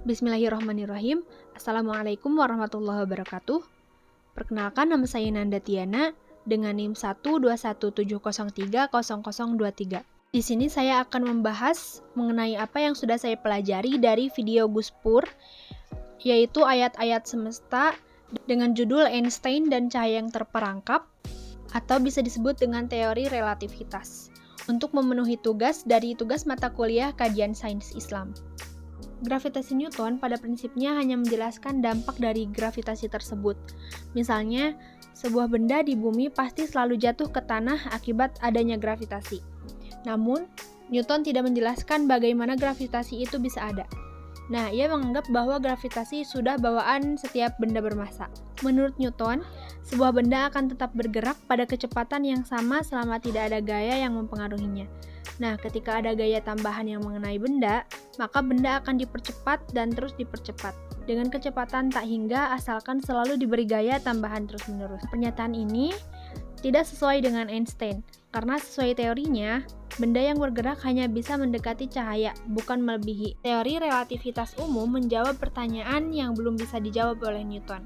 Bismillahirrahmanirrahim. Assalamualaikum warahmatullahi wabarakatuh. Perkenalkan, nama saya Nanda Tiana dengan NIM 12170300023. Di sini saya akan membahas mengenai apa yang sudah saya pelajari dari video Gus Pur, yaitu ayat-ayat semesta dengan judul Einstein dan cahaya yang terperangkap, atau bisa disebut dengan teori relativitas, untuk memenuhi tugas dari tugas mata kuliah kajian sains Islam. Gravitasi Newton pada prinsipnya hanya menjelaskan dampak dari gravitasi tersebut. Misalnya, sebuah benda di bumi pasti selalu jatuh ke tanah akibat adanya gravitasi. Namun, Newton tidak menjelaskan bagaimana gravitasi itu bisa ada. Nah, ia menganggap bahwa gravitasi sudah bawaan setiap benda bermassa. Menurut Newton, sebuah benda akan tetap bergerak pada kecepatan yang sama selama tidak ada gaya yang mempengaruhinya. Nah, ketika ada gaya tambahan yang mengenai benda, maka benda akan dipercepat dan terus dipercepat dengan kecepatan tak hingga asalkan selalu diberi gaya tambahan terus-menerus. Pernyataan ini tidak sesuai dengan Einstein, karena sesuai teorinya, benda yang bergerak hanya bisa mendekati cahaya, bukan melebihi. Teori relativitas umum menjawab pertanyaan yang belum bisa dijawab oleh Newton.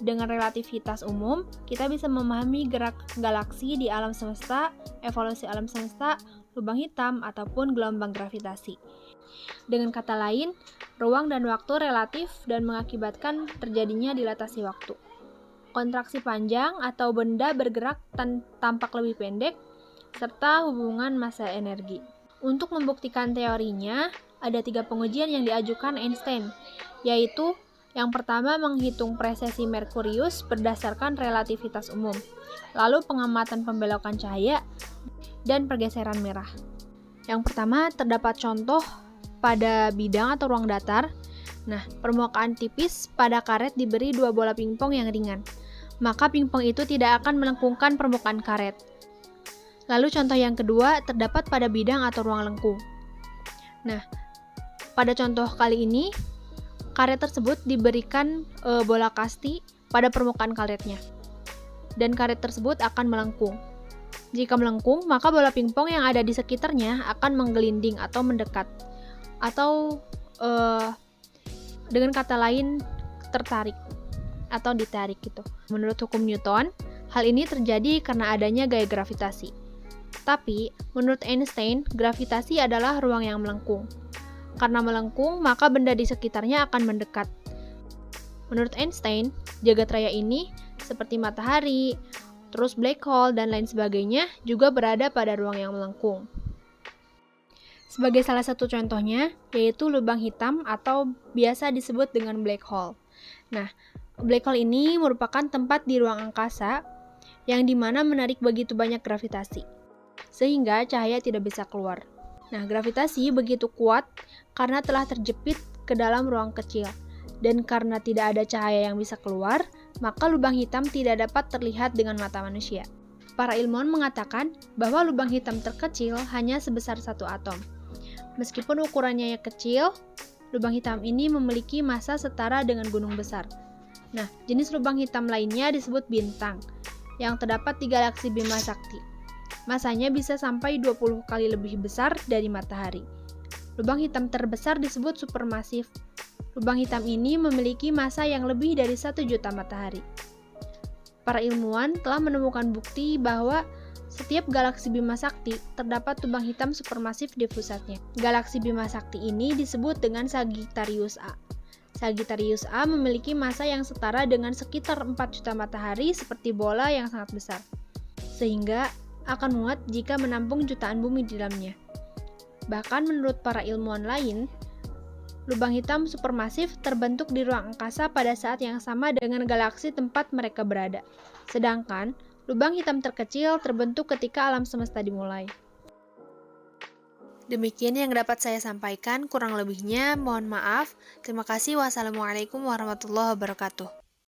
Dengan relativitas umum, kita bisa memahami gerak galaksi di alam semesta, evolusi alam semesta, lubang hitam, ataupun gelombang gravitasi. Dengan kata lain, ruang dan waktu relatif dan mengakibatkan terjadinya dilatasi waktu. Kontraksi panjang atau benda bergerak tampak lebih pendek, serta hubungan massa energi. Untuk membuktikan teorinya, ada 3 pengujian yang diajukan Einstein, yaitu yang pertama menghitung presesi Merkurius berdasarkan relativitas umum, lalu pengamatan pembelokan cahaya, dan pergeseran merah. Yang pertama, terdapat contoh pada bidang atau ruang datar. Nah, permukaan tipis pada karet diberi 2 bola pingpong yang ringan, maka pingpong itu tidak akan melengkungkan permukaan karet. Lalu contoh yang kedua terdapat pada bidang atau ruang lengkung. Nah, pada contoh kali ini, karet tersebut diberikan bola kasti pada permukaan karetnya, dan karet tersebut akan melengkung. Jika melengkung, maka bola pingpong yang ada di sekitarnya akan menggelinding atau mendekat, atau dengan kata lain tertarik atau ditarik gitu. Menurut hukum Newton, hal ini terjadi karena adanya gaya gravitasi. Tapi, menurut Einstein, gravitasi adalah ruang yang melengkung. Karena melengkung, maka benda di sekitarnya akan mendekat. Menurut Einstein, jagat raya ini seperti matahari, terus black hole, dan lain sebagainya juga berada pada ruang yang melengkung. Sebagai salah satu contohnya, yaitu lubang hitam atau biasa disebut dengan black hole. Nah, black hole ini merupakan tempat di ruang angkasa yang dimana menarik begitu banyak gravitasi, sehingga cahaya tidak bisa keluar. Nah, gravitasi begitu kuat karena telah terjepit ke dalam ruang kecil, dan karena tidak ada cahaya yang bisa keluar, maka lubang hitam tidak dapat terlihat dengan mata manusia. Para ilmuwan mengatakan bahwa lubang hitam terkecil hanya sebesar 1 atom. Meskipun ukurannya yang kecil, lubang hitam ini memiliki massa setara dengan gunung besar. Nah, jenis lubang hitam lainnya disebut bintang, yang terdapat di galaksi Bima Sakti. Masanya bisa sampai 20 kali lebih besar dari matahari. Lubang hitam terbesar disebut supermasif. Lubang hitam ini memiliki massa yang lebih dari 1 juta matahari. Para ilmuwan telah menemukan bukti bahwa setiap galaksi Bima Sakti terdapat lubang hitam supermasif di pusatnya. Galaksi Bima Sakti ini disebut dengan Sagittarius A. Sagittarius A memiliki massa yang setara dengan sekitar 4 juta matahari seperti bola yang sangat besar, sehingga akan muat jika menampung jutaan bumi di dalamnya. Bahkan menurut para ilmuwan lain, lubang hitam supermasif terbentuk di ruang angkasa pada saat yang sama dengan galaksi tempat mereka berada. Sedangkan, lubang hitam terkecil terbentuk ketika alam semesta dimulai. Demikian yang dapat saya sampaikan, kurang lebihnya mohon maaf. Terima kasih. Wassalamualaikum warahmatullahi wabarakatuh.